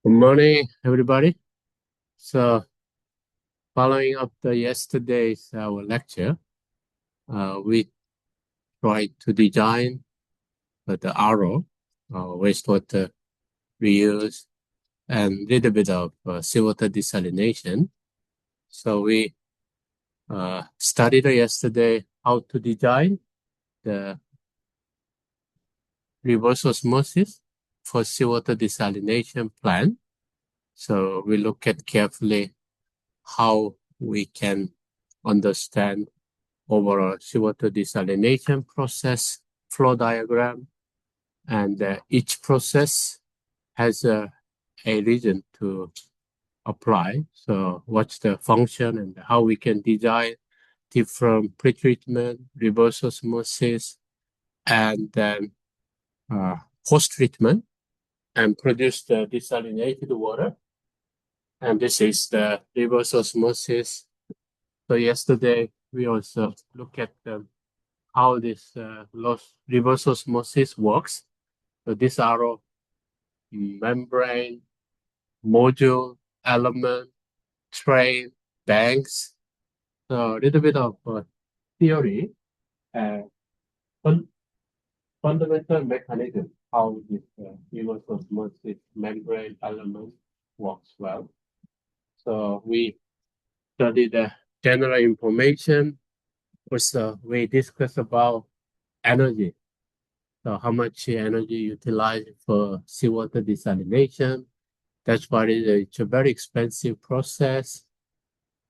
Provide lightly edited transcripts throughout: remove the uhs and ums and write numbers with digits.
Good morning, everybody. So, following up the yesterday's our lecture, we tried to design the RO, wastewater reuse, and little bit of seawater desalination. So we studied yesterday how to design the reverse osmosis for seawater desalination plant. So we look at carefully how we can understand overall seawater desalination process flow diagram, and each process has a reason to apply. So what's the function and how we can design different pretreatment, reverse osmosis, and then post-treatment and produce the desalinated water. And this is the reverse osmosis. So yesterday we also look at how this reverse osmosis works. So these are membrane, module, element, train, banks. So a little bit of theory and fundamental mechanism how this reverse osmosis membrane element works well. So we study the general information. Also, we discuss about energy. So how much energy utilized for seawater desalination. That's why it's a very expensive process.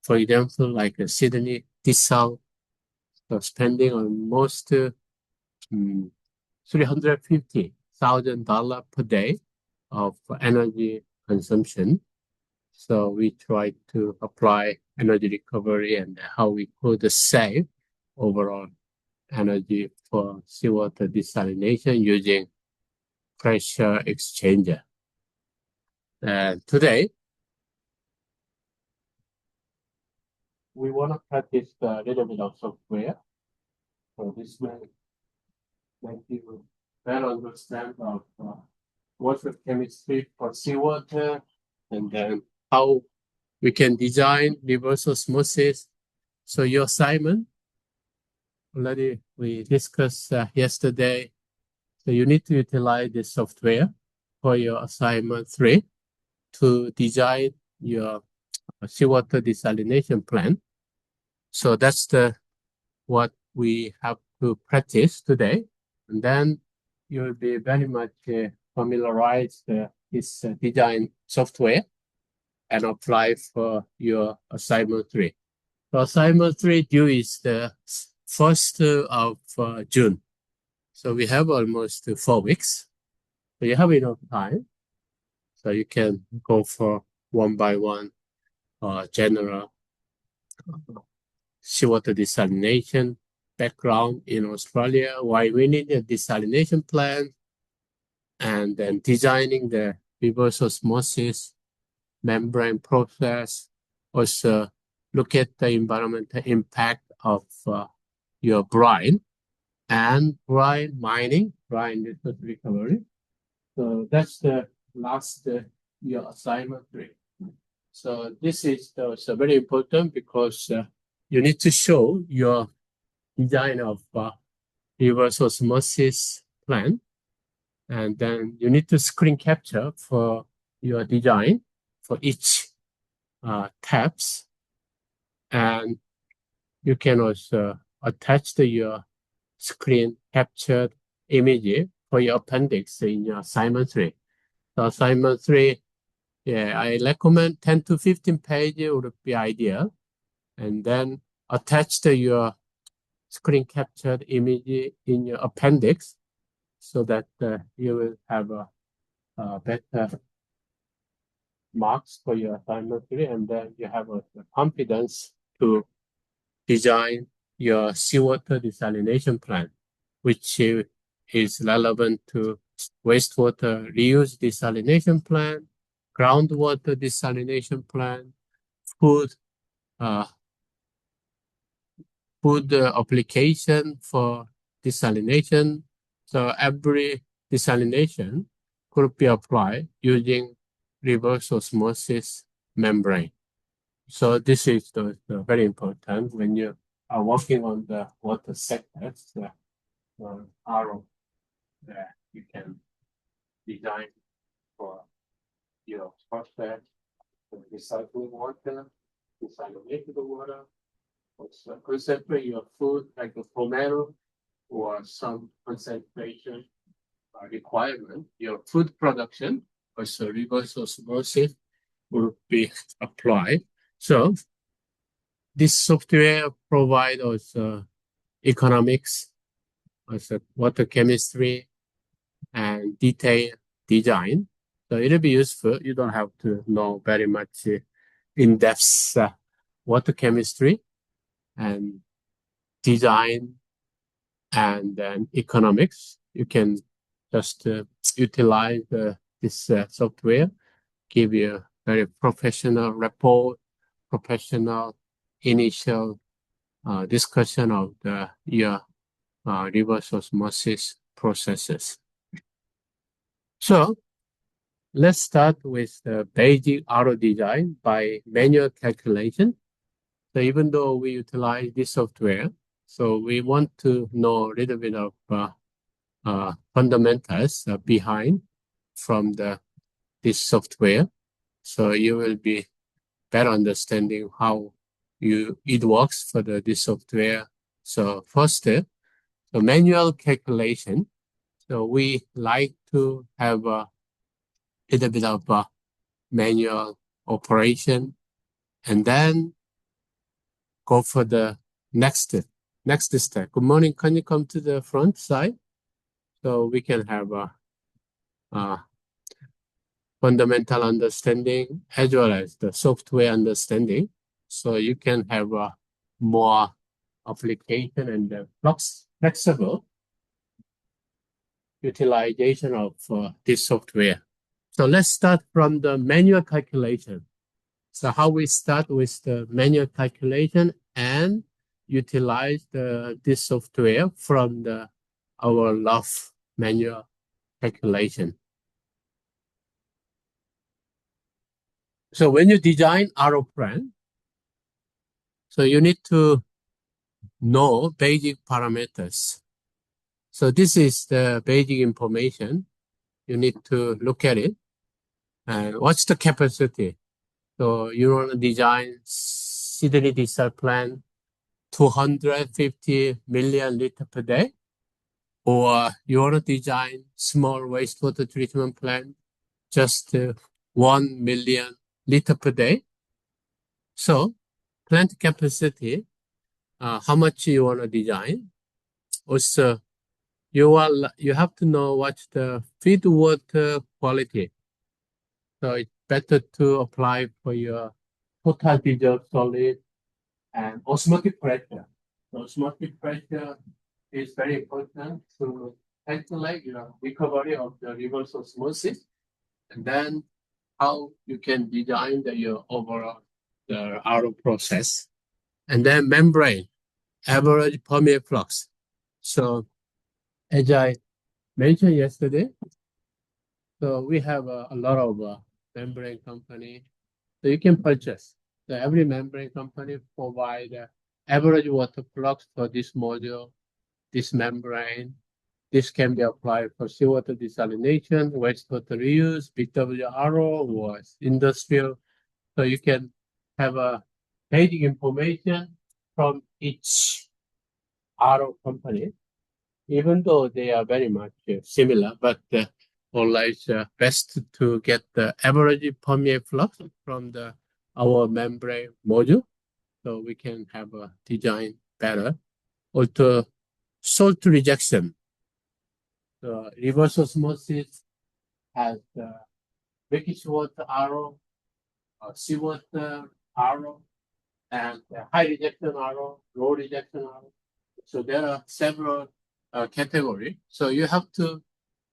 For example, like Sydney desal, so spending almost $350,000 per day of energy consumption. So we try to apply energy recovery and how we could save overall energy for seawater desalination using pressure exchanger. And today, we want to practice a little bit of software. So this will make you better understand of water chemistry for seawater, and then how we can design reverse osmosis. So your assignment, already we discussed yesterday. So you need to utilize this software for your assignment 3 to design your seawater desalination plant. So that's what we have to practice today. And then you'll be very much familiarized this design software and apply for your assignment 3. So assignment 3 due is the 1st of June. So we have almost 4 weeks. So you have enough time. So you can go for one by one general seawater desalination background in Australia, why we need a desalination plant, and then designing the reverse osmosis membrane process. Also look at the environmental impact of your brine and brine mining, brine resource recovery. So that's the last your assignment 3. So this is also very important because you need to show your design of reverse osmosis plant, and then you need to screen capture for your design for each tabs, and you can also attach your screen captured image for your appendix in your assignment 3. So assignment 3, I recommend 10 to 15 pages would be ideal, and then attach your screen captured image in your appendix so that you will have a better marks for your assignment 3, and then you have a confidence to design your seawater desalination plant, which is relevant to wastewater reuse desalination plant, groundwater desalination plant, food application for desalination. So every desalination could be applied using reverse osmosis membrane. So this is the very important when you are working on the water sectors, RO that you can design for your process, recycling water, desalinated water, also concentrate your food like a tomato or some concentration requirement, your food production, also reverse osmosis will be applied. So this software provides also economics, also water chemistry, and detail design. So it'll be useful. You don't have to know very much in-depth water chemistry and design and then economics. You can just utilize this software, give you a very professional report, professional initial discussion of your reverse osmosis processes. So let's start with the basic auto design by manual calculation. So even though we utilize this software, so we want to know a little bit of fundamentals behind from this software. So you will be better understanding how it works for this software. So first, the manual calculation. So we like to have a little bit of manual operation and then go for the next step. Good morning. Can you come to the front side? So we can have a fundamental understanding as well as the software understanding. So you can have a more application and flexible utilization of this software. So let's start from the manual calculation. So how we start with the manual calculation and utilize this software from our rough manual calculation. So when you design RO plan, so you need to know basic parameters. So this is the basic information. You need to look at it. And what's the capacity? So you want to design Sydney desal plant 250 million liters per day, or you want to design small wastewater treatment plant just 1 million liters per day. So plant capacity, how much you want to design. Also, you have to know what's the feed water quality. So it's better to apply for your total dissolved solid and osmotic pressure. So osmotic pressure is very important to calculate your recovery of the reverse osmosis, and then how you can design your overall RO process. And then membrane, average permeable flux. So as I mentioned yesterday, so we have a lot of membrane company. So you can purchase. So every membrane company provide average water flux for this module, this membrane. This can be applied for seawater desalination, wastewater reuse, BWRO, or industrial. So you can have a basic information from each RO company, even though they are very much similar, but always best to get the average permeable flux from our membrane module, so we can have a design better. Also, salt rejection. The reverse osmosis has the brackish water RO, seawater RO, and high rejection RO, low rejection RO. So there are several categories. So you have to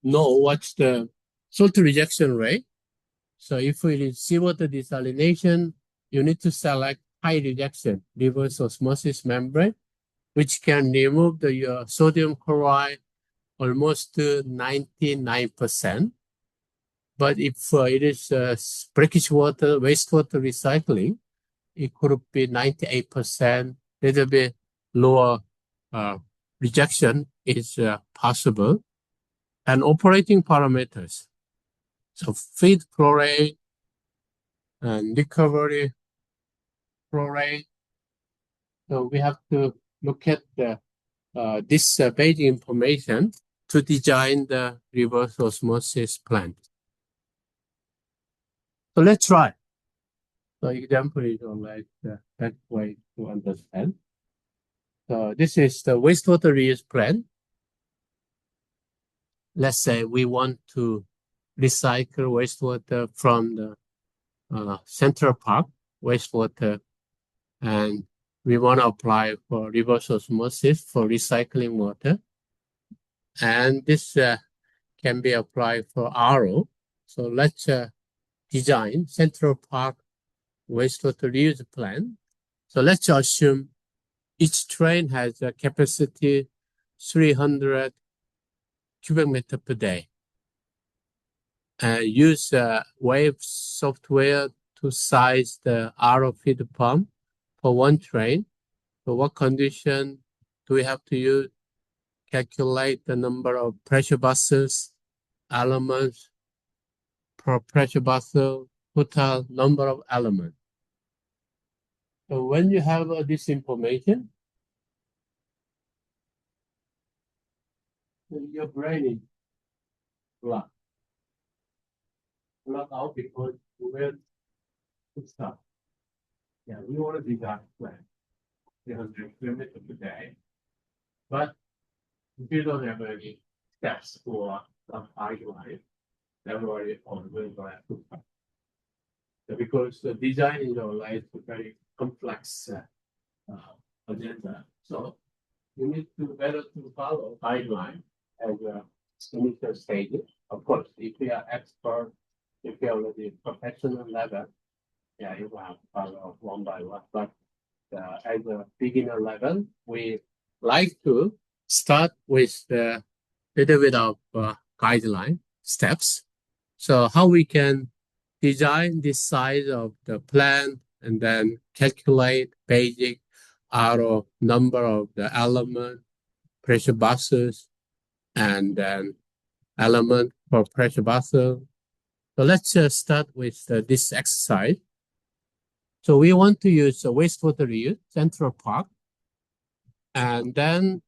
know what's the salt rejection rate. So if it is seawater desalination, you need to select high rejection reverse osmosis membrane, which can remove your sodium chloride almost to 99%. But if it is brackish water, wastewater recycling, it could be 98%, little bit lower rejection is possible. And operating parameters. So feed flow rate and recovery flow rate. So we have to look at this basic information to design the reverse osmosis plant. So let's try. So example is like the best way to understand. So this is the wastewater reuse plant. Let's say we want to recycle wastewater from the Central Park wastewater, and we want to apply for reverse osmosis for recycling water. And this can be applied for RO. So let's design Central Park wastewater reuse plant. So let's assume each train has a capacity 300 cubic meter per day. Use Wave software to size the RO feed pump for one train. So what condition do we have to use? Calculate the number of pressure buses, elements per pressure vessel, total number of elements. So when you have this information, your brain is blocked out because you will stop. Yeah, we want to design plan 300 kilometers per day, but if you don't have any steps for some guideline, everybody will have to stop. So because the design is like a very complex agenda, so you need to better to follow guideline as a initial stage. Of course, if you are expert, if you are already professional level, yeah, you will have to follow one by one. But at a beginner level, we like to start with the little bit of guideline steps. So how we can design the size of the plant and then calculate basic RO number of the element, pressure buses, and then element for pressure vessel. So let's start with this exercise. So we want to use a wastewater reuse, Central Park, and then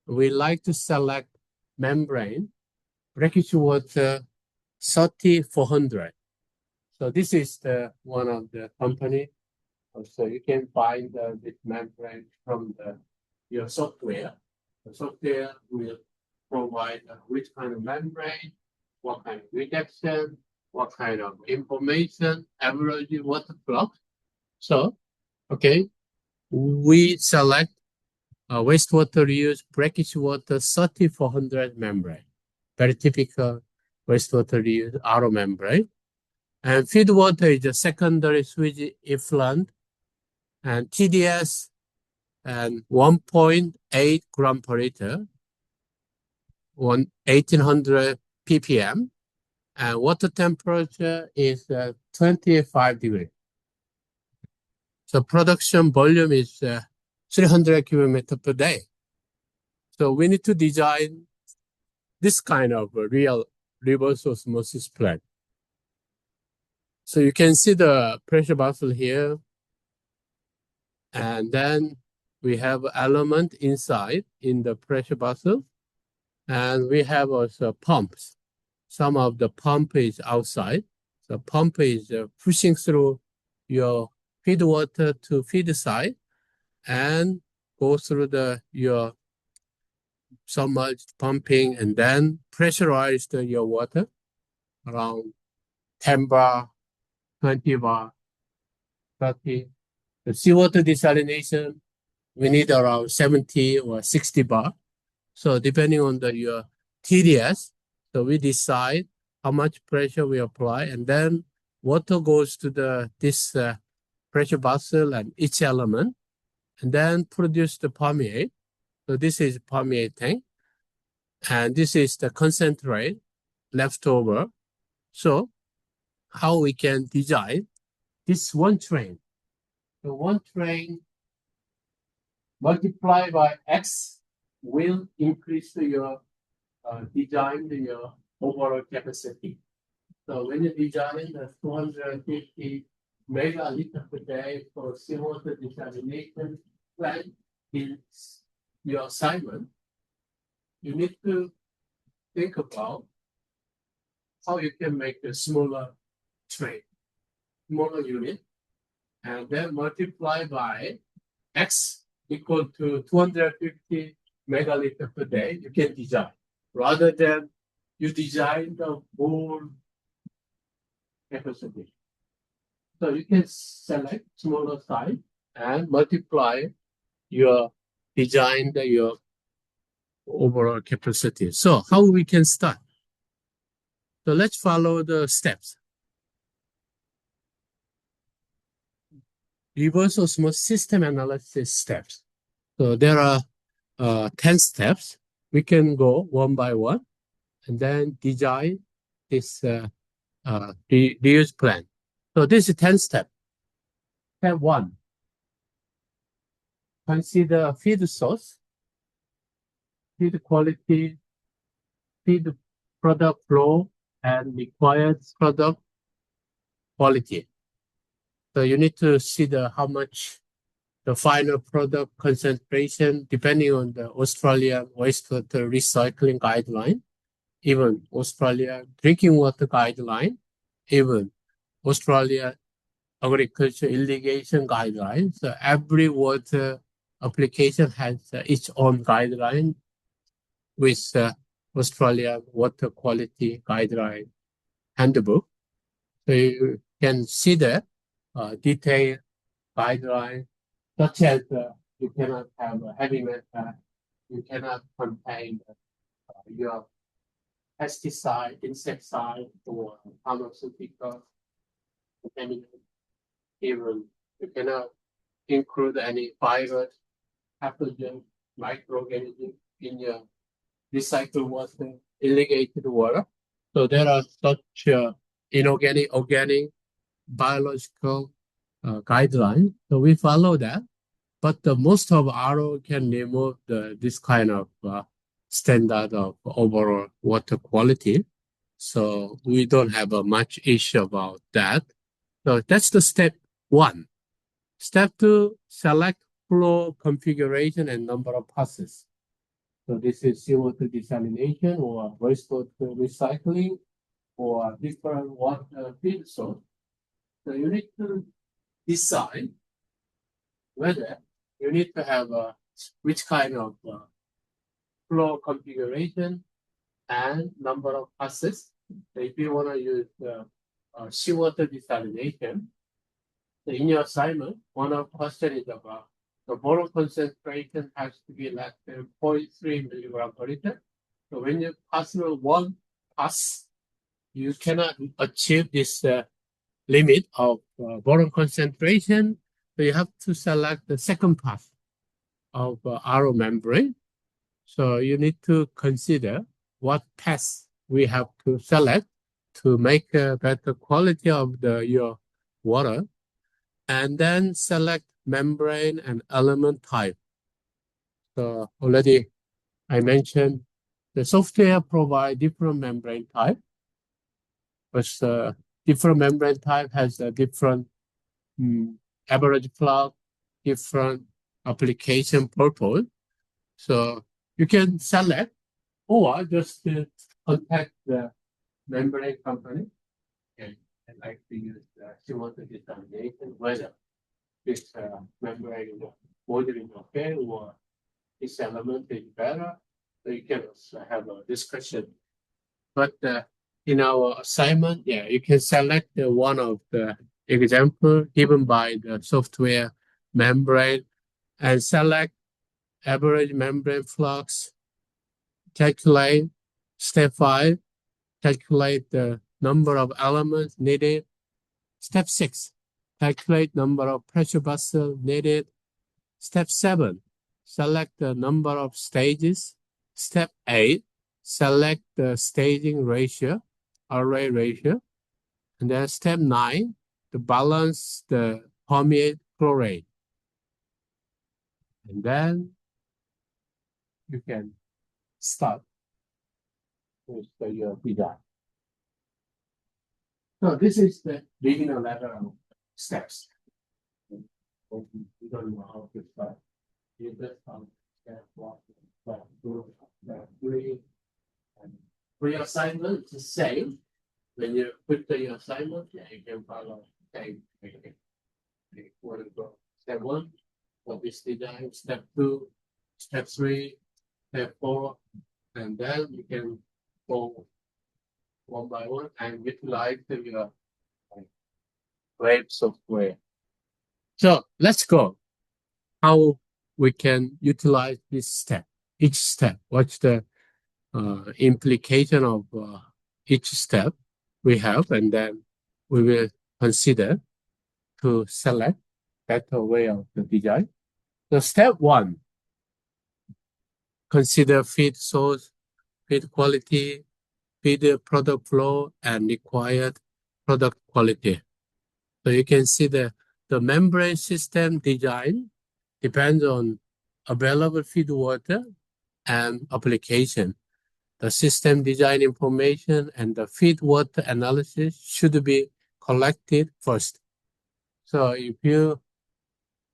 we like to select membrane, brackish water 3400. So this is the one of the company. So you can find this membrane from your software. The software will provide which kind of membrane, what kind of rejection, what kind of information, average water flux. So, okay, we select wastewater reuse brackish water 3400 membrane, very typical wastewater reuse RO membrane. And feed water is a secondary sewage effluent, and TDS and 1.8 gram per liter, 1800 ppm, and water temperature is 25 degrees. So production volume is 300 cubic meters per day. So we need to design this kind of a real reverse osmosis plant. So you can see the pressure vessel here. And then we have element inside in the pressure vessel. And we have also pumps. Some of the pump is outside. The pump is pushing through your feed water to feed side and go through your submerged pumping and then pressurize your water around 10 bar, 20 bar, 30. The seawater desalination, we need around 70 or 60 bar. So depending on your TDS, so we decide how much pressure we apply, and then water goes to this pressure vessel and each element, and then produce the permeate. So this is permeate tank, and this is the concentrate left over. So how we can design this one train? The one train multiplied by X will increase your design your overall capacity. So when you design the 250 megaliter per day for seawater desalination plant in your assignment, you need to think about how you can make a smaller train, smaller unit, and then multiply by X equal to 250 megaliter per day, you can design. Rather than you design the whole capacity. So you can select smaller size and multiply your design your overall capacity. So how we can start? So let's follow the steps. Reverse osmosis system analysis steps. So there are 10 steps. We can go one by one and then design this reuse plan. So this is 10 steps. Step 1. Consider feed source, feed quality, feed product flow, and required product quality. So you need to see how much the final product concentration, depending on the Australian wastewater recycling guideline, even Australia drinking water guideline, even Australia agriculture irrigation guidelines. So every water application has its own guideline with Australia water quality guideline handbook. So you can see the detailed guideline, such as you cannot have a heavy metal, you cannot contain your pesticide, insecticide, or pharmaceutical contaminant. Even you cannot include any virus, pathogen, microorganism in your recycled water, irrigated water. So there are such inorganic, organic, biological guidelines. So we follow that. But most of RO can remove this kind of standard of overall water quality. So we don't have much issue about that. So that's the step 1. Step 2, select flow configuration and number of passes. So this is seawater desalination or wastewater recycling or different water feed source. So you need to decide whether you need to have which kind of flow configuration and number of passes. So if you want to use seawater desalination, so in your assignment, one of the questions is about the boron concentration has to be less than 0.3 milligram per liter. So when you pass through one pass, you cannot achieve this limit of boron concentration. So you have to select the second pass of RO membrane. So you need to consider what pass we have to select to make a better quality of your water, and then select membrane and element type. So already I mentioned the software provide different membrane type, but different membrane type has a different average flux, different application purpose. So you can select or just contact the membrane company and like to use seawater desalination, whether this membrane model is okay or this element is better. So you can also have a discussion. But in our assignment, you can select one of the example given by the software membrane and select average membrane flux, calculate step 5, calculate the number of elements needed. Step 6, calculate number of pressure vessels needed. Step 7, select the number of stages. Step 8, select the staging ratio. array ratio. And then step 9, to balance the permeate flow rate. And then you can start with your design. So this is the beginner level steps. You don't know how to start. You just step 1, step 2, step 3. And for your assignment, it's the same. When you put your assignment, you can follow the same technique. Step 1 for this design, step 2, step 3, step 4, and then you can go one by one and utilize your web software. So let's go. How we can utilize this step, each step. What's the implication of each step we have, and then we will consider to select better way of the design. So step 1, consider feed source, feed quality, feed product flow, and required product quality. So you can see the membrane system design depends on available feed water and application. The system design information and the feed water analysis should be collected first. So if you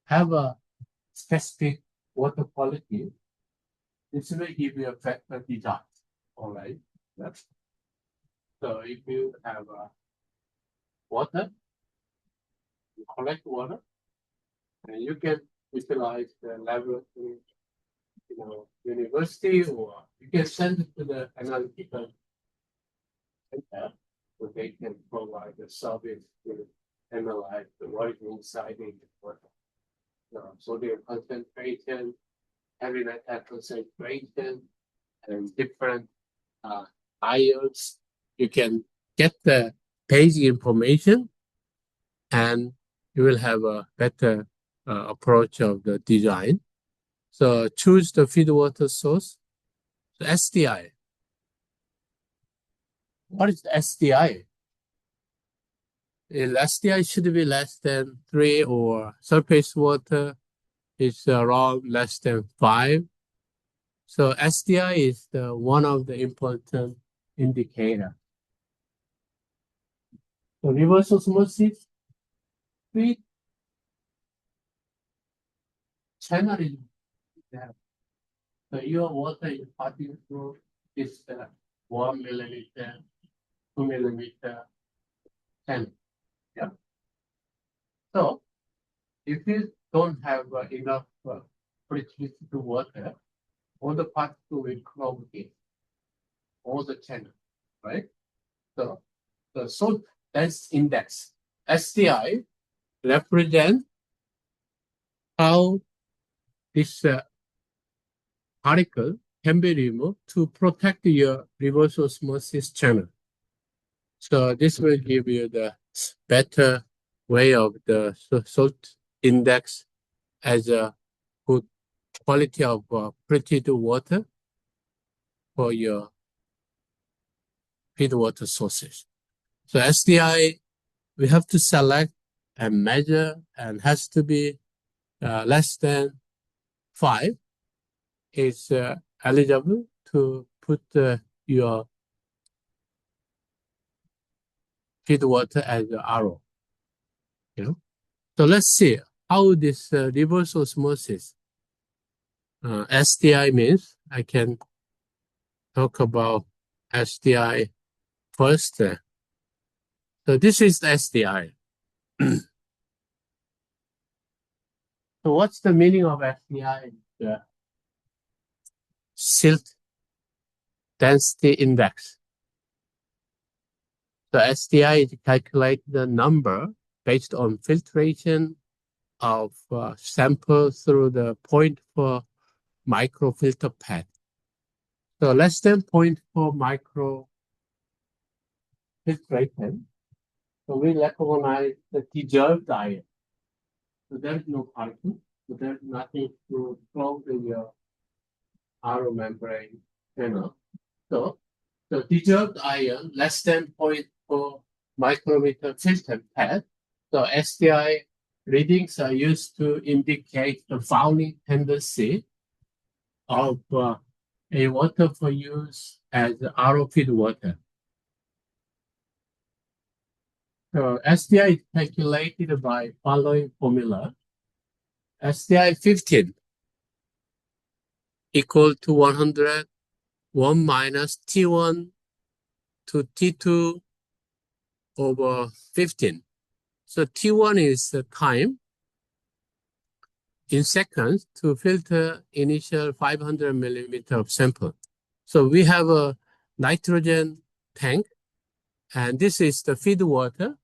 have a specific water quality, this will give you a better design. All right. So if you have water, you collect water, and you can utilize the laboratory, university, or you can send it to the analytical center, so they can provide the service to analyze the what is inside in the water. Sodium concentration, heavy metal concentration, and different ions. You can get the basic information, and you will have a better approach of the design. So choose the feed water source. So SDI. What is SDI? SDI should be less than 3, or surface water is around less than 5. So SDI is one of the important indicator. So reverse osmosis, feed channel is there. So your water is passing through this 1 millimeter, 2 millimeter channel. Yeah. So if you don't have enough electricity water, all the particles will clog in all the channel, right? So the salt dense index, SDI, represent how this particle can be removed to protect your reverse osmosis channel. So this will give you the better way of the salt index as a good quality of treated water for your feed water sources. So SDI, we have to select and measure, and has to be less than 5 is eligible to put your feed water as the RO. So let's see how this reverse osmosis SDI means. I can talk about SDI first. So this is the SDI. So what's the meaning of SDI? The silt density index. So SDI is calculate the number based on filtration of sample through the 0.4 microfilter pad. So less than 0.4 micro filtration. So we recognize the dissolved ion. So there's no particle. So there's nothing to clog your RO membrane channel. So The dissolved ion less than 0.4 micrometer filter pad. So SDI readings are used to indicate the fouling tendency of a water for use as RO feed water. So SDI is calculated by following formula. SDI 15 equal to 100, 1 minus T1 to T2 over 15. So T1 is the time in seconds to filter initial 500 millimeter of sample. So we have a nitrogen tank, and this is the feed water,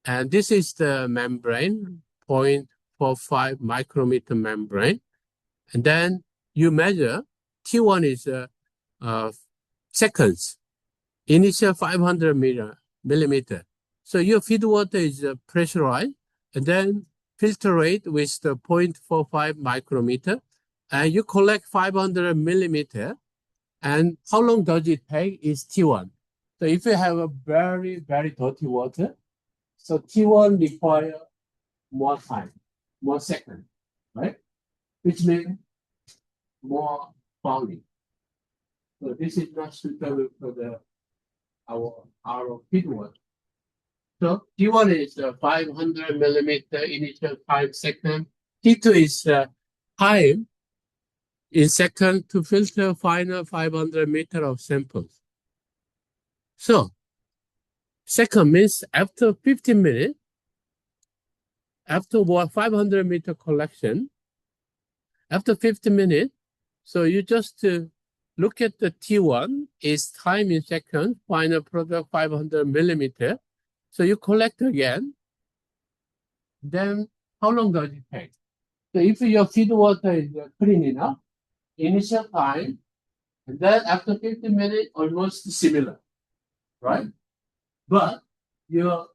and this is the membrane, 0.45 micrometer membrane. And then you measure T1 is seconds, initial 500 millimeter. So your feed water is pressurized, and then filter rate with the 0.45 micrometer, and you collect 500 millimeter. And how long does it take is T1. So if you have a very, very dirty water, so T1 require more time, more seconds, right? Which means more fouling. So this is not suitable for our feed water. So T1 is 500 millimeter initial time second. T2 is time in second to filter final 500 meter of samples. So second means after 15 minutes, after 500 meter collection, after 15 minutes, so you just look at the T1 is time in second, final product 500 millimeter. So you collect again, then how long does it take? So if your feed water is clean enough, initial time, and then after 15 minutes, almost similar, right? But your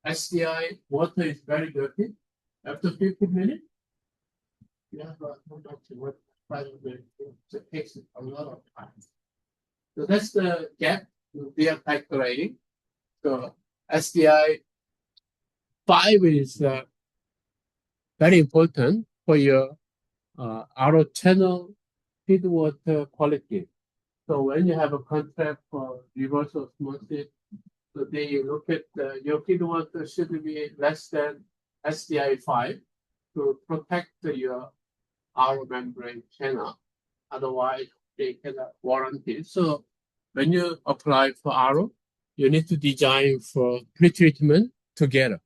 SDI water is very dirty. After 15 minutes, you have a production what it takes a lot of time. So that's the gap we are calculating. So SDI 5 is very important for your RO channel feed water quality. So when you have a contract for reverse osmosis, so then you look at your feed water should be less than SDI 5 to protect your RO membrane channel. Otherwise, they cannot warranty. So when you apply for RO, you need to design for pretreatment together.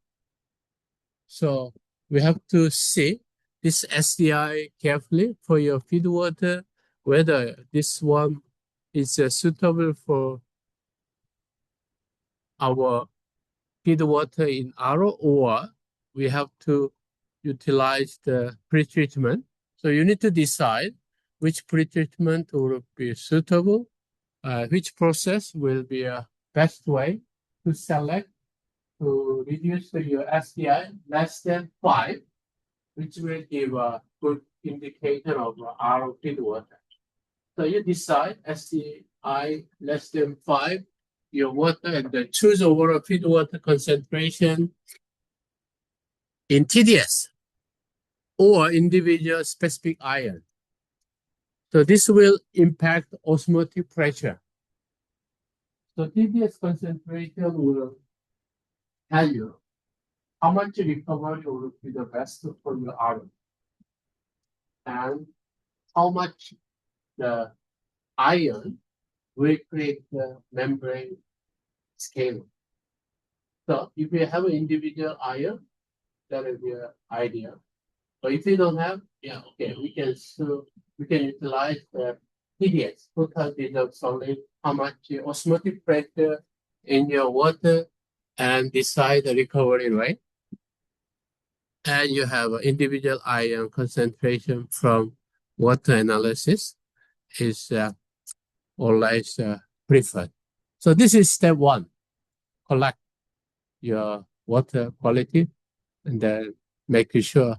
So we have to see this SDI carefully for your feed water, whether this one is suitable for our feed water in RO, or we have to utilize the pretreatment. So you need to decide which pretreatment will be suitable, which process will be a best way to select to reduce your SDI less than 5, which will give a good indicator of RO feed water. So you decide SDI less than 5, your water, and then choose overall feed water concentration in TDS or individual specific ion. So this will impact osmotic pressure. So TDS concentration will tell you how much recovery will be the best for your RO and how much the ion will create the membrane scale. So if you have an individual ion, that will be an idea. But if you don't have, yeah, okay, we can utilize the TDS, total dissolved solid, how much osmotic pressure in your water, and decide the recovery rate. And you have an individual ion concentration from water analysis is always preferred. So this is step one. Collect your water quality and then making sure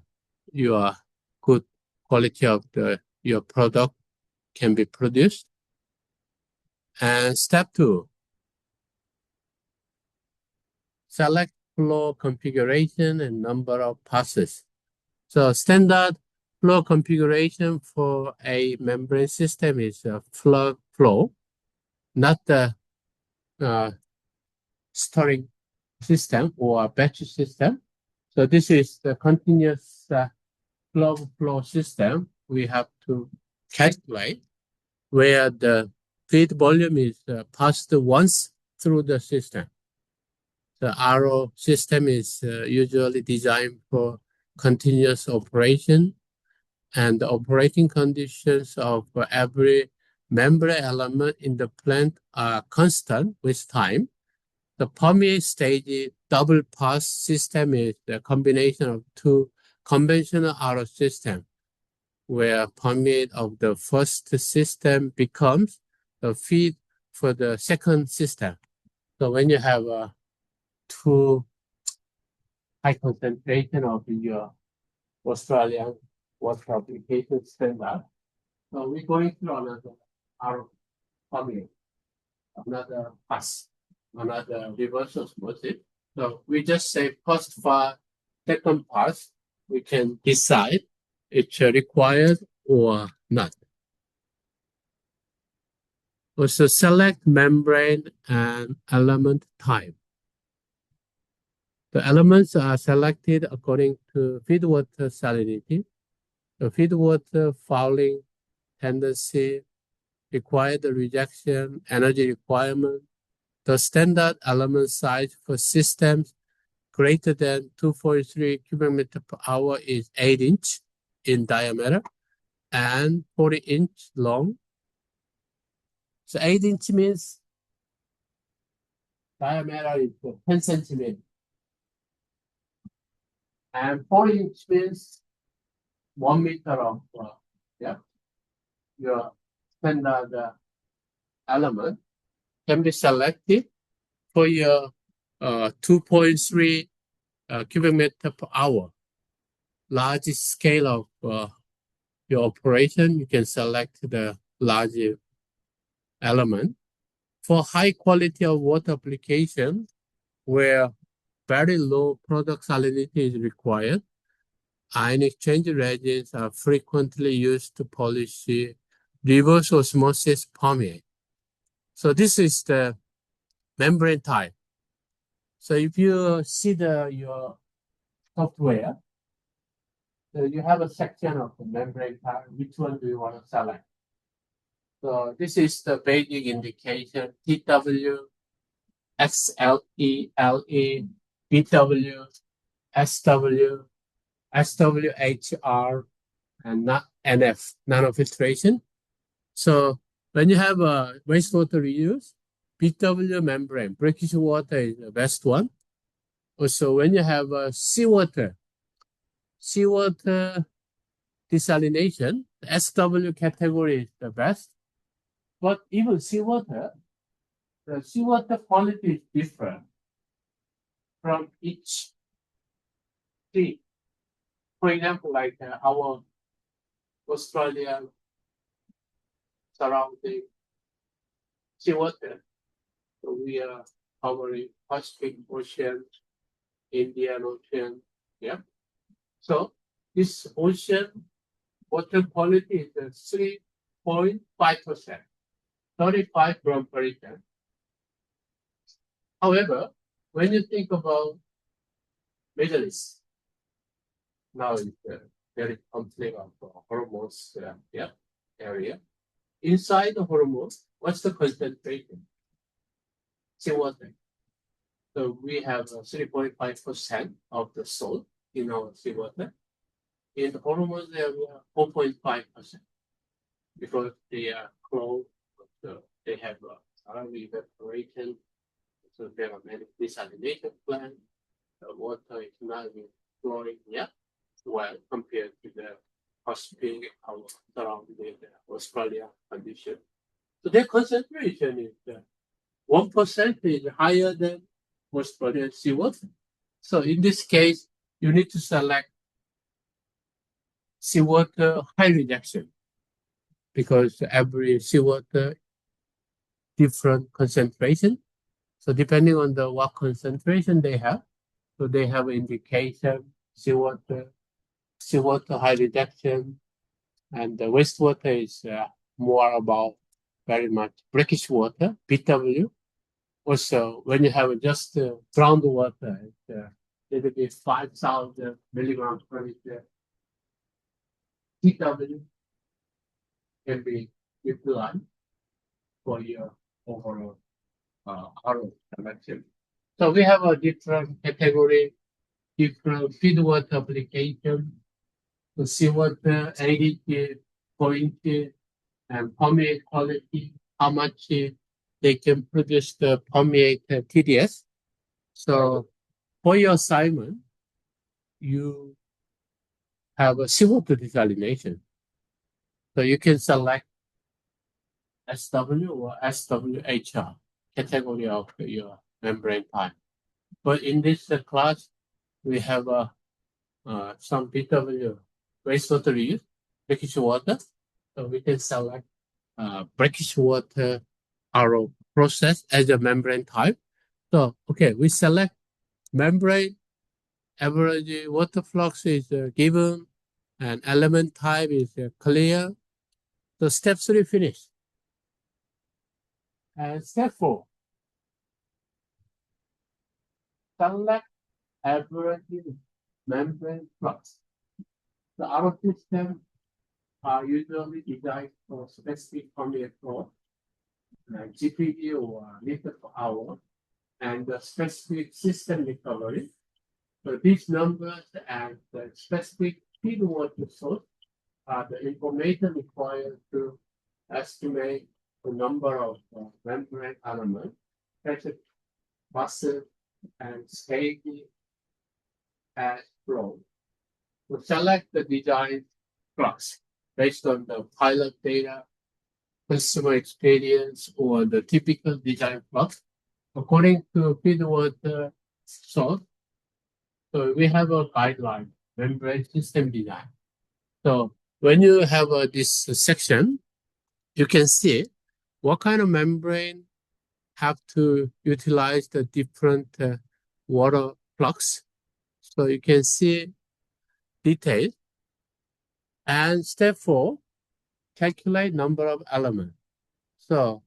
your good quality of your product can be produced. And step 2, select flow configuration and number of passes. So standard flow configuration for a membrane system is a flow, not the storing system or batch system. So this is the continuous flow system. We have to calculate where the feed volume is passed once through the system. The RO system is usually designed for continuous operation, and the operating conditions of every membrane element in the plant are constant with time. The permeate stage double pass system is the combination of two conventional RO systems, where permeate of the first system becomes the feed for the second system. So when you have two high concentration of your Australian water application standard, so we're going through another RO permeate, another pass, another reverse osmosis. So we just say first pass, second pass, we can decide it's required or not. Also select membrane and element type. The elements are selected according to feedwater salinity, the feedwater fouling tendency, required rejection, energy requirement. The standard element size for systems greater than 2.3 cubic meter per hour is 8 inch in diameter and 40 inch long. So 8 inch means diameter is 10 centimeters. And 40 inch means 1 meter of your standard element can be selected for your 2.3 cubic meter per hour. Large scale of your operation, you can select the large element. For high quality of water application, where very low product salinity is required, ion exchange reagents are frequently used to polish reverse osmosis permeate. So this is the membrane type. So if you see your software, so you have a section of the membrane type. Which one do you want to select? So this is the basic indication: TW, XLE, LE, BW, SW, SWHR, and not NF, nanofiltration. So when you have a wastewater reuse, BW membrane, brackish water is the best one. Also, when you have seawater desalination, the SW category is the best. But even seawater, the seawater quality is different from each sea. For example, like our Australian surrounding seawater, so we are covering Pacific Ocean, Indian Ocean, yeah. So this ocean water quality is 3.5%, 35 gram per liter. However, when you think about Middle East, now it's very complex of hormones area. Inside the hormones, what's the concentration? Seawater. So we have 3.5% of the salt in our seawater. In the hormones, we have 4.5% because they are closed. So they have a lot of evaporation. So there are many desalination plants. The water is not flowing well compared to the Pacific surrounding the Australia condition. So their concentration is 1% is higher than Australian seawater. So in this case, you need to select seawater high rejection because every seawater different concentration. So depending on the what concentration they have, so they have indication, seawater high reduction, and the wastewater is more about very much brackish water, BW. Also, when you have just groundwater, it will be 5,000 milligrams per liter. TW can be utilized for your overall RO selection. So we have a different category, different feedwater application, the seawater, aridity, point, and permeate quality, how much they can produce the permeate TDS. So for your assignment, you have a seawater desalination. So you can select SW or SWHR category of your membrane type. But in this class, we have some BW wastewater reuse, brackish water. So we can select brackish water RO process as a membrane type. So, okay, we select membrane, average water flux is given, and element type is clear. So step 3 finished. And step 4, select average membrane flux. The RO system are usually designed for specific permeate flow, GPD or liter per hour, and the specific system recovery. So these numbers and the specific feedwater source are the information required to estimate the number of membrane elements, pressure, muscle, and stage as flow. We select the design flux based on the pilot data, customer experience, or the typical design flux according to feedwater source. So we have a guideline, membrane system design. So when you have this section, you can see what kind of membrane have to utilize the different water flux. So you can see details. And step 4, calculate number of elements. So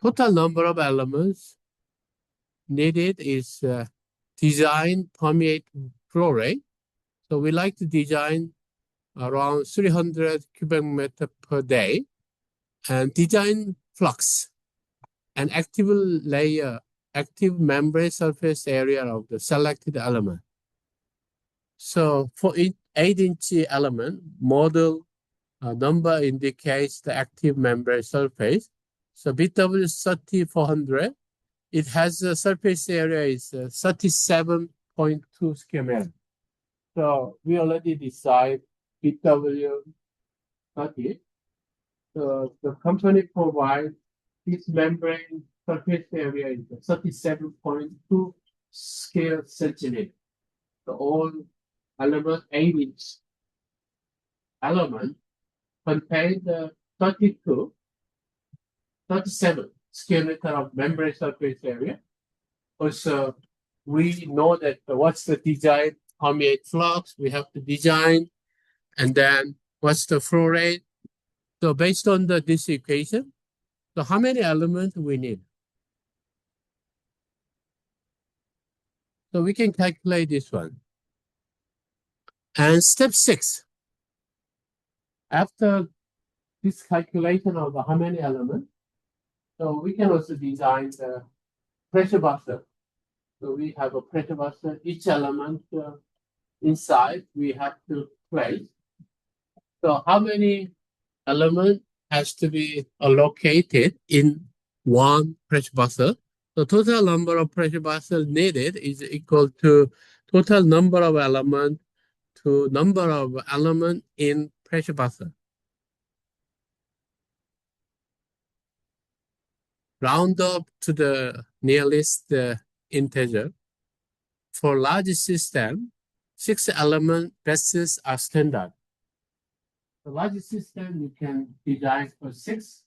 total number of elements needed is design permeate flow rate. So we like to design around 300 cubic meter per day, and design flux and active layer, active membrane surface area of the selected element. So for each 8-inch element, model number indicates the active membrane surface. So BW3400, it has a surface area is 37.2 square meter. So we already decide BW30. So the company provides this membrane surface area is 37.2 square centimeter. So all element 8-inch element contain the 37 square meter of membrane surface area. Also, we know that what's the design permeate flux, we have to design, and then what's the flow rate. So based on this equation, so how many elements we need? So we can calculate this one. And step 6, after this calculation of how many elements, so we can also design the pressure buffer. So we have a pressure buffer, each element inside we have to place. So how many elements has to be allocated in one pressure buffer? The total number of pressure vessels needed is equal to total number of elements to number of elements in pressure vessel. Round up to the nearest integer. For large system, 6 element vessels are standard. The large system you can design for 6,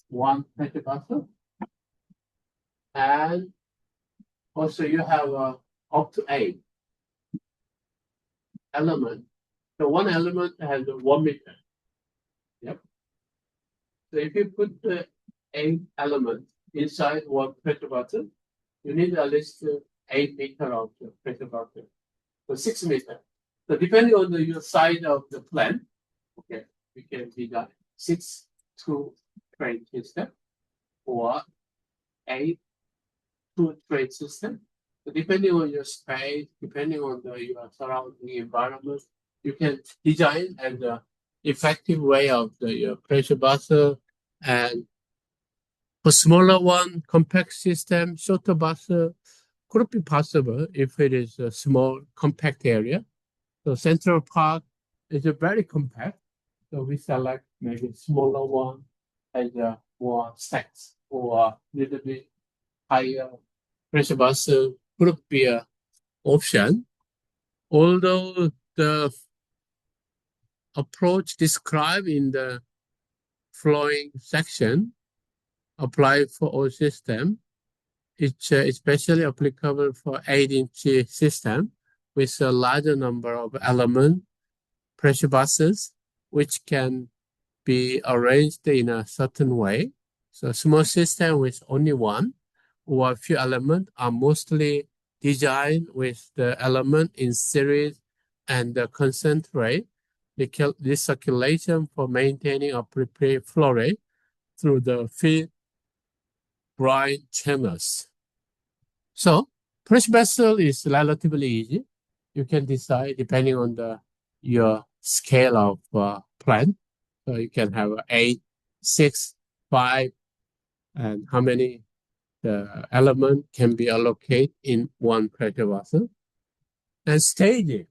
one pressure vessel. And also you have up to 8 elements. So one element has 1 meter. Yep. So if you put the 8 elements inside one pressure bottle, you need at least 8 meters of the pressure bottle. So 6 meters. So depending on your size of the plant, okay, we can design 6 2-tray system or 8 2-tray system. So depending on your space, depending on your surrounding environment, you can design an effective way of your pressure vessel. And for smaller one, compact system, shorter vessel could be possible if it is a small compact area. So Central Park is a very compact. So we select maybe smaller one and more stacks or a little bit higher pressure vessel could be an option. Although the approach described in the flowing section apply for all systems, it's especially applicable for 8-inch system with a larger number of element pressure vessels, which can be arranged in a certain way. So small system with only one or a few elements are mostly designed with the element in series and concentrate the circulation for maintaining appropriate flow rate through the feed brine channels. So pressure vessel is relatively easy. You can decide depending on your scale of plant. So you can have 8, 6, 5, and how many the element can be allocated in one pressure vessel. And staging.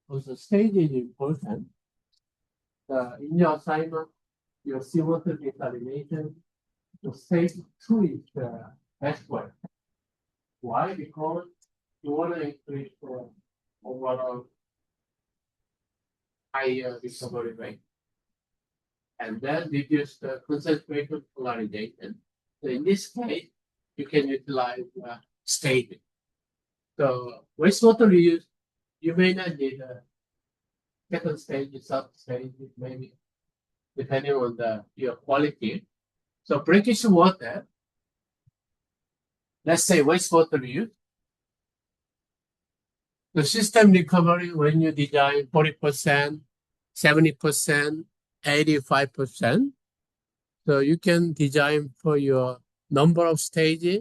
Also, staging is important. In your assignment, your seawater desalination, the stage 2 is the best one. Why? Because you want to increase the overall higher recovery rate and then reduce the concentration polarization. So in this case, you can utilize staging. So wastewater reuse, you may not need a second stage, third stage, maybe depending on your quality. So brackish water, let's say wastewater reuse. The system recovery when you design 40%, 70%, 85%. So you can design for your number of stages.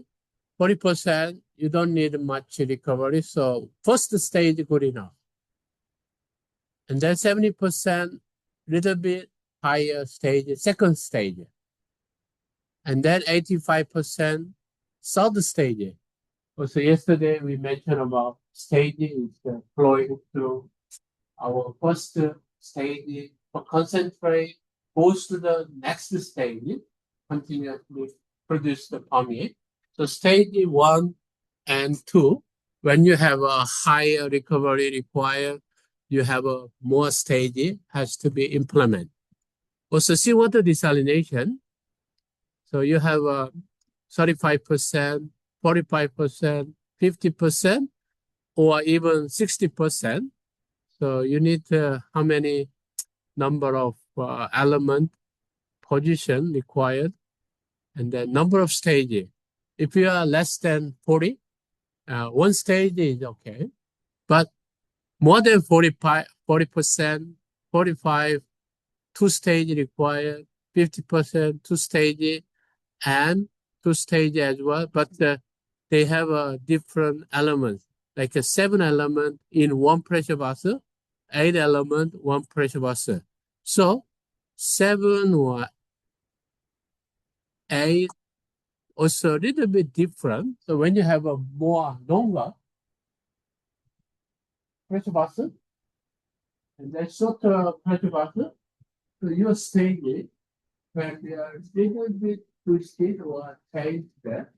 40%, you don't need much recovery. So first stage good enough. And then 70%, little bit higher stage, second stage. And then 85%, third stage. Also yesterday we mentioned about staging is flowing through our first stage for concentrate goes to the next stage, continuously produce the permeate. So stage 1 and 2, when you have a higher recovery required, you have a more stage has to be implemented. Also seawater desalination. So you have a 35%, 45%, 50%, or even 60%. So you need how many number of element position required, and then number of stages. If you are less than 40, one stage is okay, but more than 40%, 45, 2 stages required, 50%, 2 stages, and 2 stages as well. But they have a different elements, like a 7 element in one pressure vessel, 8 element, one pressure vessel. So 7 or 8 also a little bit different. So when you have a more longer pressure vessel and then shorter pressure vessel, so your stage when they are a little bit twisted or changed there.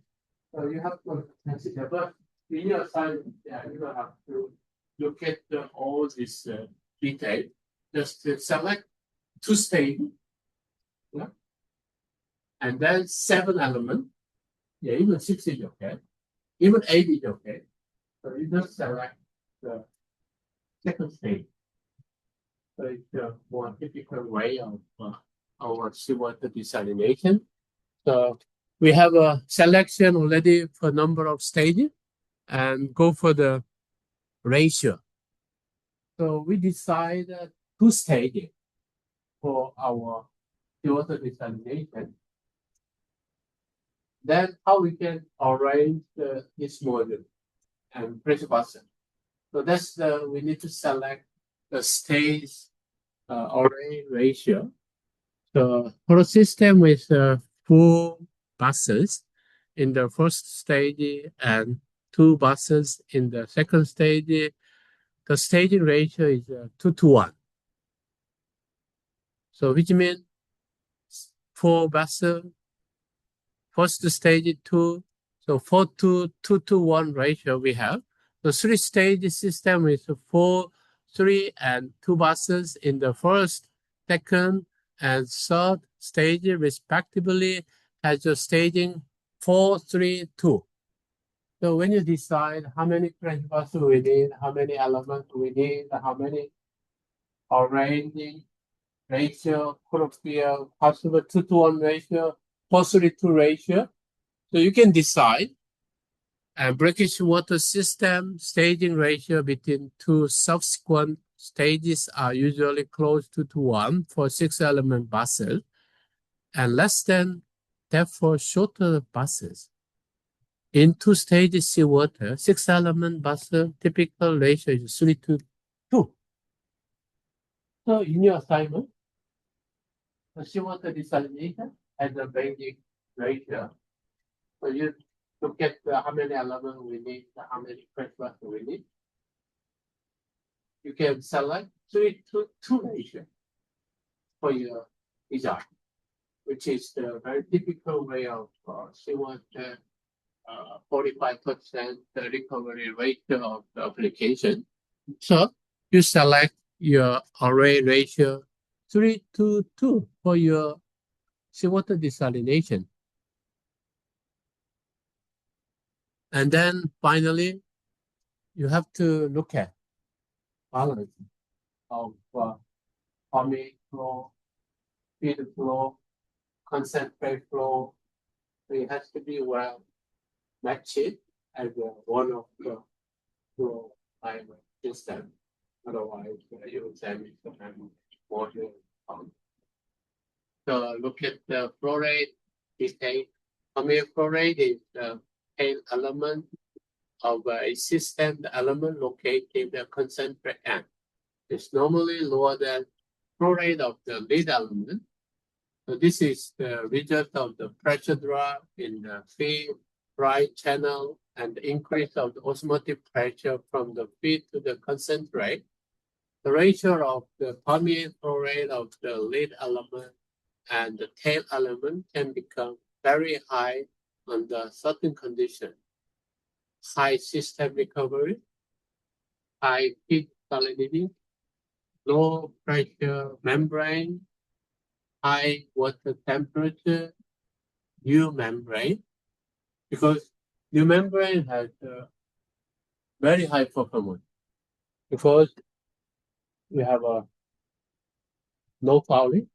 So you have to consider, but in your assignment, you don't have to look at all this detail. Just select 2 stages, yeah? And then 7 elements. Yeah, even 6 is okay. Even 8 is okay. So you just select the second stage. So it's a more typical way of our seawater desalination. So we have a selection already for number of stages and go for the ratio. So we decided 2 stages for our seawater desalination. Then how we can arrange this module and pressure vessel. So that's we need to select the stage array ratio. So for a system with 4 buses in the first stage and 2 buses in the second stage, the staging ratio is 2 to 1. So which means 4 buses, first stage 2, so 4 to 2 to 1 ratio we have. The 3-stage system is 4, 3, and 2 buses in the first, second, and third stage respectively has a staging 4, 3, 2. So when you decide how many pressure buses we need, how many elements we need, how many arranging ratio, could be a possible 2 to 1 ratio, 4, 3, 2 ratio. So you can decide and brackish water system staging ratio between 2 subsequent stages are usually close to 1 for 6-element buses and less than that for shorter buses. In 2-stage seawater, 6-element buses typical ratio is 3 to 2. So in your assignment, the seawater desalination has a basic ratio. So you look at how many elements we need, how many pressure we need. You can select 3 to 2 ratio for your design, which is the very typical way of seawater 45% recovery rate of the application. So you select your array ratio 3 to 2 for your seawater desalination. And then finally, you have to look at balance of permeate flow, feed flow, concentrate flow. So it has to be well matched as one of the flow system. Otherwise, you will damage the module. So look at the flow rate. Permeate flow rate is the tail element of a system element located in the concentrate end. It's normally lower than flow rate of the lead element. So this is the result of the pressure drop in the feed, right channel, and the increase of the osmotic pressure from the feed to the concentrate. The ratio of the permeate flow rate of the lead element and the tail element can become very high under certain conditions. High system recovery, high peak salinity, low pressure membrane, high water temperature, new membrane, because new membrane has very high performance because we have a no fouling.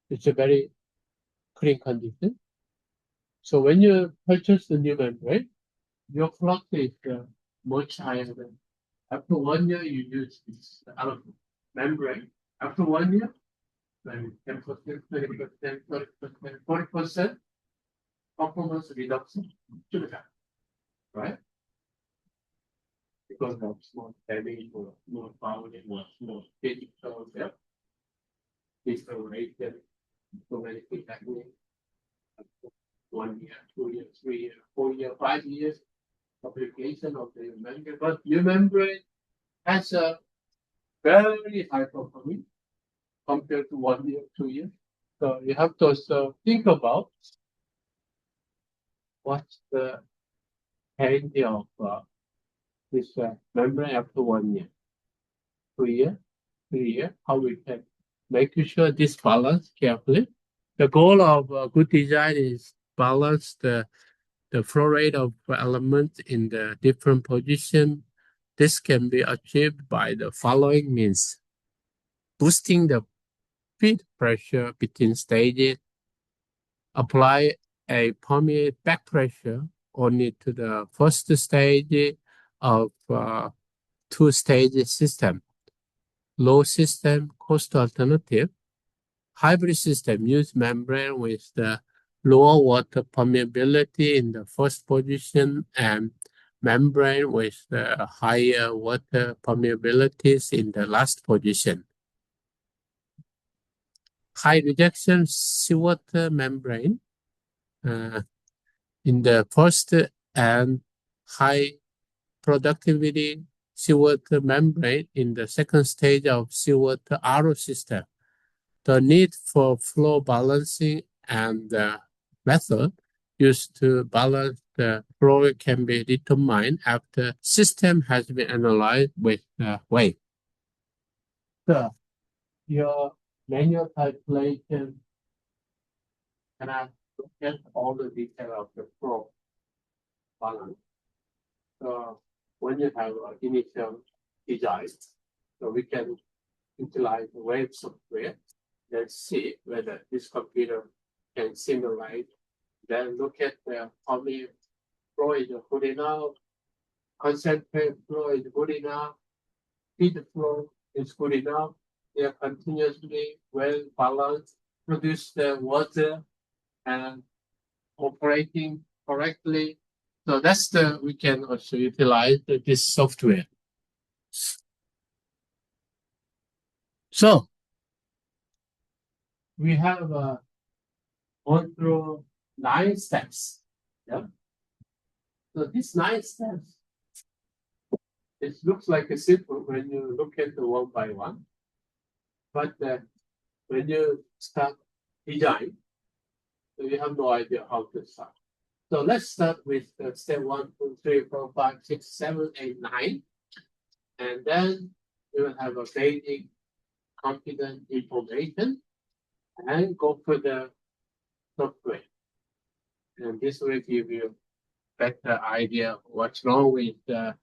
It's a very clean condition. So when you purchase the new membrane, your flux is much higher than after 1 year you use this membrane. After 1 year, then 10%, 20%, 30%, 40% performance reduction should have, right? Because of small damage or more fouling or more physical deterioration, so many things happening. 1 year, 2 years, 3 years, 4 years, 5 years application of the membrane. But your membrane has a very high performance compared to 1 year, 2 years. So you have to also think about what's the change of this membrane after 1 year, 2 years, 3 years, how we can make sure this balance carefully. The goal of good design is balance the flow rate of elements in the different position. This can be achieved by the following means: boosting the feed pressure between stages, apply a permeate back pressure only to the first stage of two-stage system. Low system cost alternative. Hybrid system use membrane with the lower water permeability in the first position and membrane with the higher water permeabilities in the last position. High rejection seawater membrane in the first and high productivity seawater membrane in the second stage of seawater RO system. The need for flow balancing and the method used to balance the flow can be determined after system has been analyzed with the wave. So your manual calculation cannot look at all the detail of the flow balance. So when you have an initial design, so we can utilize the wave software. Let's see whether this computer can simulate. Then look at the permeate flow is good enough, concentrate flow is good enough, feed flow is good enough. They are continuously well balanced, produce the water and operating correctly. So that's we can also utilize this software. So we have gone through 9 steps. Yeah. So these 9 steps, it looks like a simple when you look at the one by one. But when you start design, so you have no idea how to start. So let's start with step 1, 2, 3, 4, 5, 6, 7, 8, 9. And then you will have a basic confident information and go for the software. And this will give you better idea what's wrong with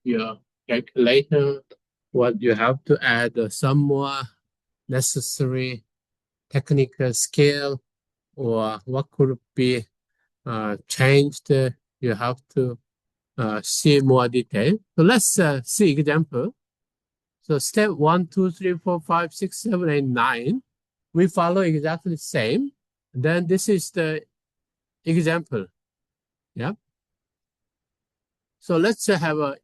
your calculator, what you have to add, some more necessary technical skill, or what could be changed. You have to see more detail. So let's see example. So step 1, 2, 3, 4, 5, 6, 7, 8, 9. We follow exactly the same. Then this is the example. Yeah. So let's have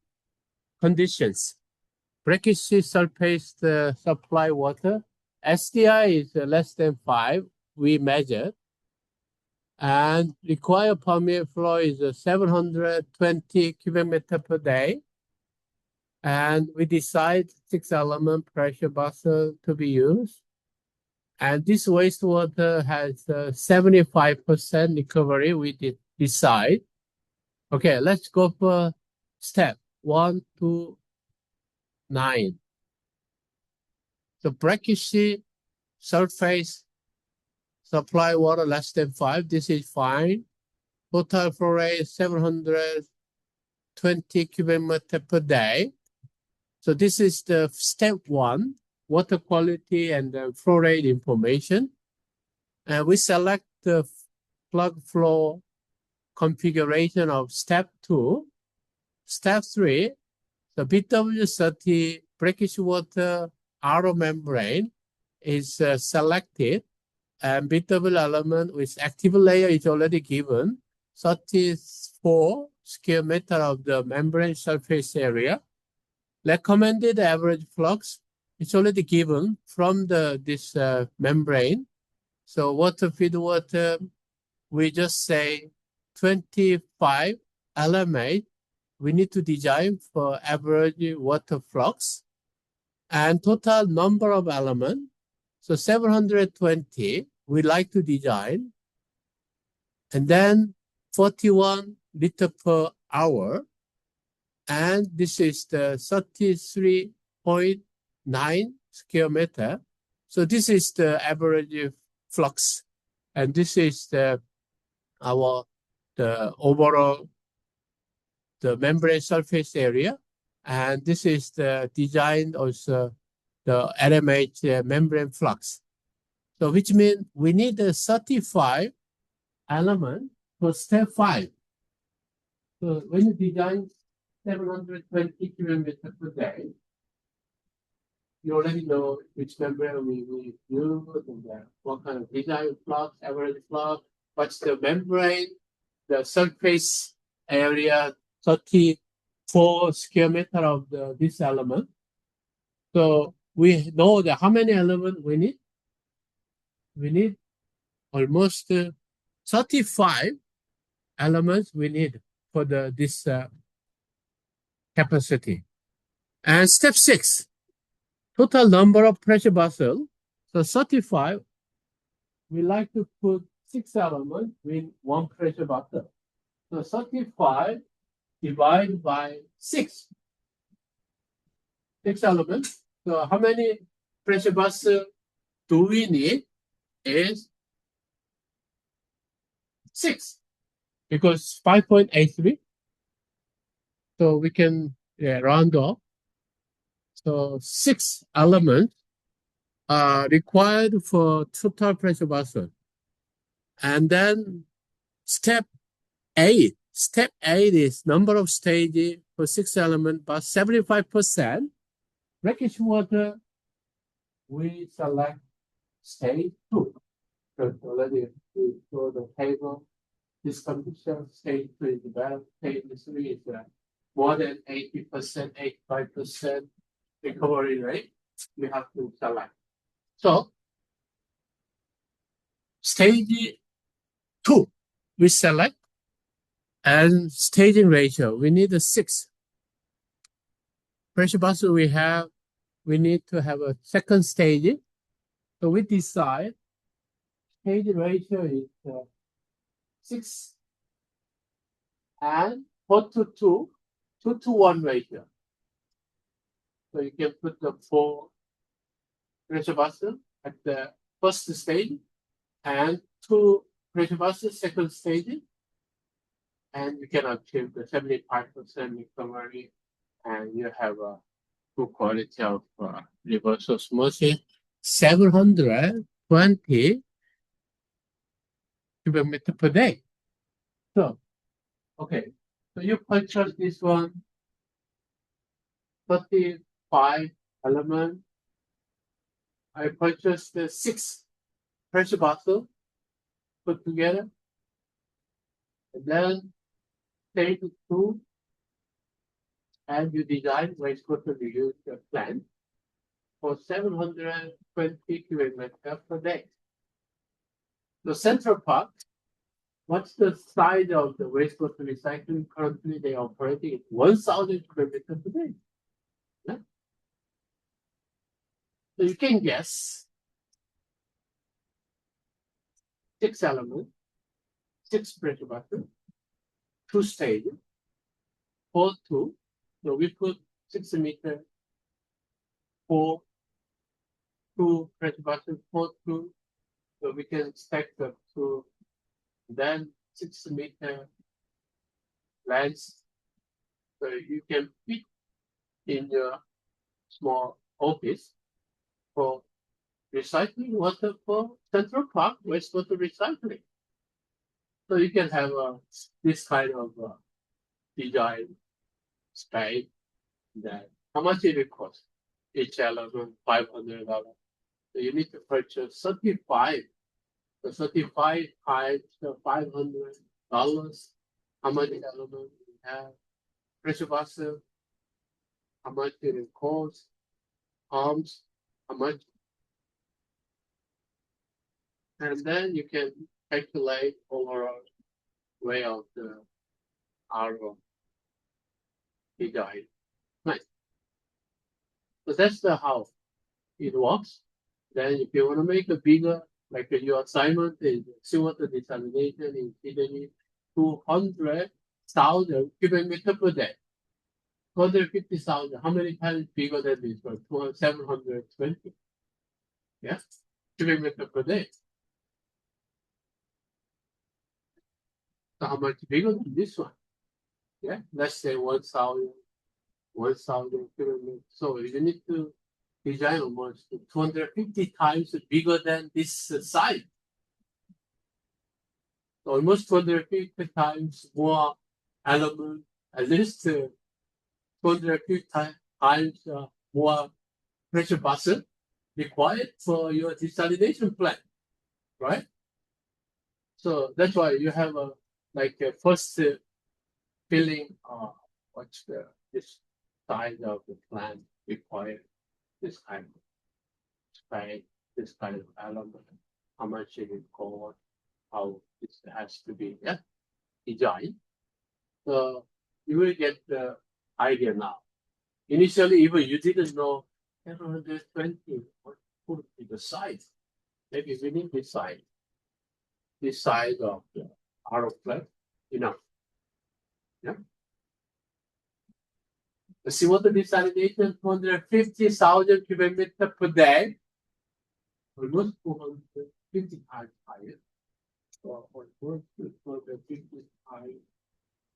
conditions. Brackish surface supply water. SDI is less than 5. We measured. And required permeate flow is 720 cubic meter per day. And we decide 6-element pressure vessel to be used. And this wastewater has 75% recovery. We decide. Okay, let's go for step 1 to 9. The brackish surface supply water less than 5. This is fine. Total flow rate 720 cubic meter per day. So this is the step 1, water quality and the flow rate information. And we select the plug flow configuration of step 2. Step 3, the BW30 brackish water RO membrane is selected, and BW element with active layer is already given, 34 square meter of the membrane surface area. Recommended average flux is already given from this membrane. So water feed water, we just say 25 LMA. We need to design for average water flux and total number of elements. So 720, we like to design. And then 41 liter per hour. And this is the 33.9 square meter. So this is the average flux. And this is our the overall the membrane surface area. And this is the design also the LMH membrane flux. So which means we need a 35 element for step 5. So when you design 720 kilometers per day, you already know which membrane we use and what kind of design flux, average flux, what's the membrane, the surface area, 34 square meter of this element. So we know that how many elements we need. We need almost 35 elements we need for this capacity. And step 6, total number of pressure vessels. So 35, we like to put 6 elements in 1 pressure vessel. So 35 divided by 6. 6 elements. So how many pressure vessels do we need? Is 6. Because 5.83. So we can round off. So 6 elements are required for total pressure vessel. And then step 8. Step 8 is number of stages for 6 elements, but 75%. Brackish water, we select stage 2. Because already we saw the table. This condition, stage 2 is developed, stage 3 is more than 80%, 85% recovery rate. We have to select. So, stage 2, we select, and staging ratio, we need a 6. Pressure vessel we need to have a second stage. So we decide stage ratio is 6 and 4:2, 2:1 ratio. So you can put the 4 pressure vessels at the first stage and 2 pressure vessels second stage, and you can achieve the 75% recovery, and you have a good quality of reverse osmosis. 720 cubic meter per day. So, okay, so you purchase this one, 35 element. I purchased the 6 pressure vessels put together, and then stage 2, and you design wastewater reuse plant for 720 cubic meter per day. The Central Park, what's the size of the wastewater recycling currently they are operating? 1,000 cubic meter per day. Yeah? So you can guess 6 elements, 6 pressure vessels, 2 stages, 4:2. So we put 6 meter, 4, 2 pressure vessels, 4:2. So we can stack the 2, then 6 meter length. So you can fit in your small office for recycling water for Central Park wastewater recycling. So you can have this kind of design space. That how much it will cost? Each element $500. So you need to purchase 35. So 35 times $500. How much element we have? Pressure vessel. How much it will cost? Arms. How much? And then you can calculate overall way of the RO design. Nice. So that's the how it works. Then if you want to make a bigger, like your assignment is seawater desalination in Sydney, 200,000 cubic meter per day. 250,000, how many times bigger than this one? 720. Yeah, cubic meter per day. So how much bigger than this one? Yeah, let's say 1,000 kilometers. So you need to design almost 250 times bigger than this size. Almost 250 times more element, at least 250 times more pressure vessel required for your desalination plant, right? So that's why you have a first filling. What's this size of the plant required? This kind of space, this kind of element. How much it cost? How this has to be designed. So you will get the idea now. Initially, even you didn't know 720 what would be the size. Maybe we need this size of the autoclave, enough. Yeah. Let's see what the desalination 250,000 cubic meter per day, almost 250 times higher. Or 250 higher.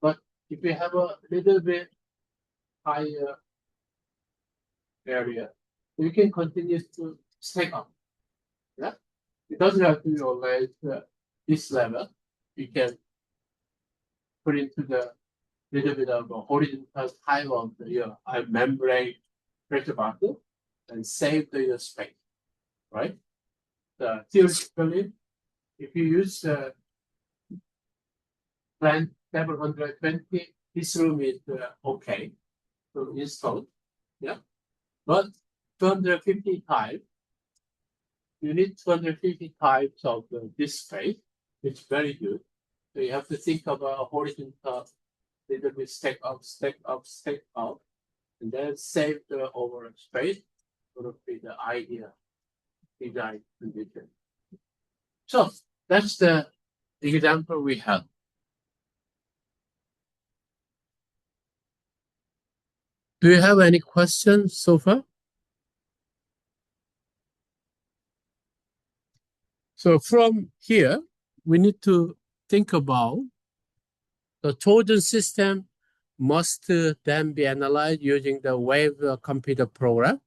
But if you have a little bit higher area, you can continue to stack up. Yeah, it doesn't have to be always this level. You can put into the little bit of a horizontal type of the membrane pressure bottle and save the space, right? Theoretically, if you use plant 720, this room is okay to install. Yeah, but 250 times, you need 250 types of this space, which is very good. So you have to think about a horizontal, little bit stack up, and then save the overall space. Would be the ideal design condition. So that's the example we have. Do you have any questions so far? So from here, we need to think about the Trojan system must then be analyzed using the wave computer program.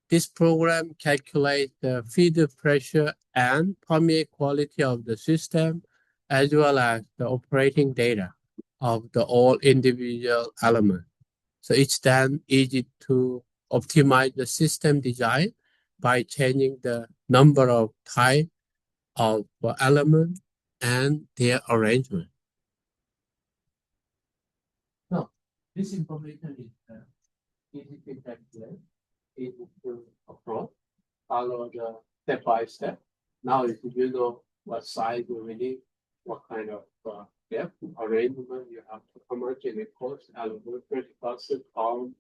This program calculates the feed pressure and permeate quality of the system, as well as the operating data of the all individual elements. So it's then easy to optimize the system design by changing the number of type of elements and their arrangement. So this information is easy to calculate, easy to approach, follow the step by step. Now, if you know what size you need, what kind of arrangement you have to come much in it costs, element, 30% pound,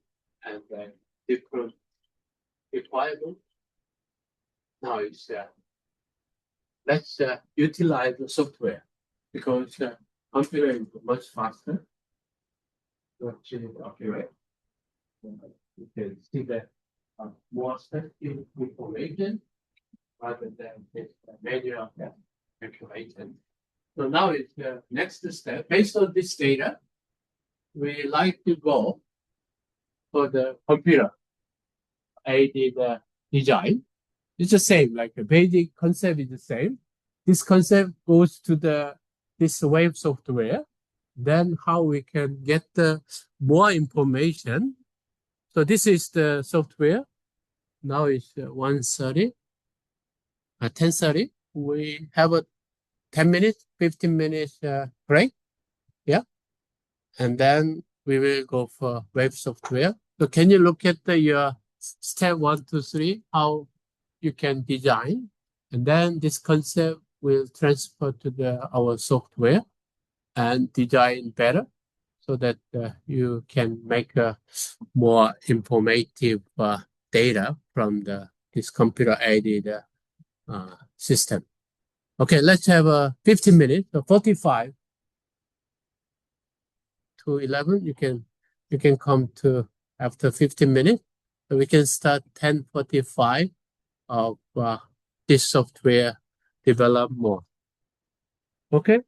and then different requirements. Now it's let's utilize the software because computer is much faster to actually operate. You can see that more sensitive information rather than this manual calculation. So now it's the next step. Based on this data, we like to go for the computer aided design. It's the same, like the basic concept is the same. This concept goes to this wave software. Then how we can get more information. So this is the software. Now it's 1:30, 10:30. We have a 10 minutes, 15 minutes break. Yeah. And then we will go for web software. So can you look at your step 1, 2, 3, how you can design, and then this concept will transfer to our software and design better so that you can make a more informative data from this computer-aided system. Okay, let's have a 15 minutes, so 45 to 11. You can come to after 15 minutes. So we can start 10:45 of this software develop more. Okay.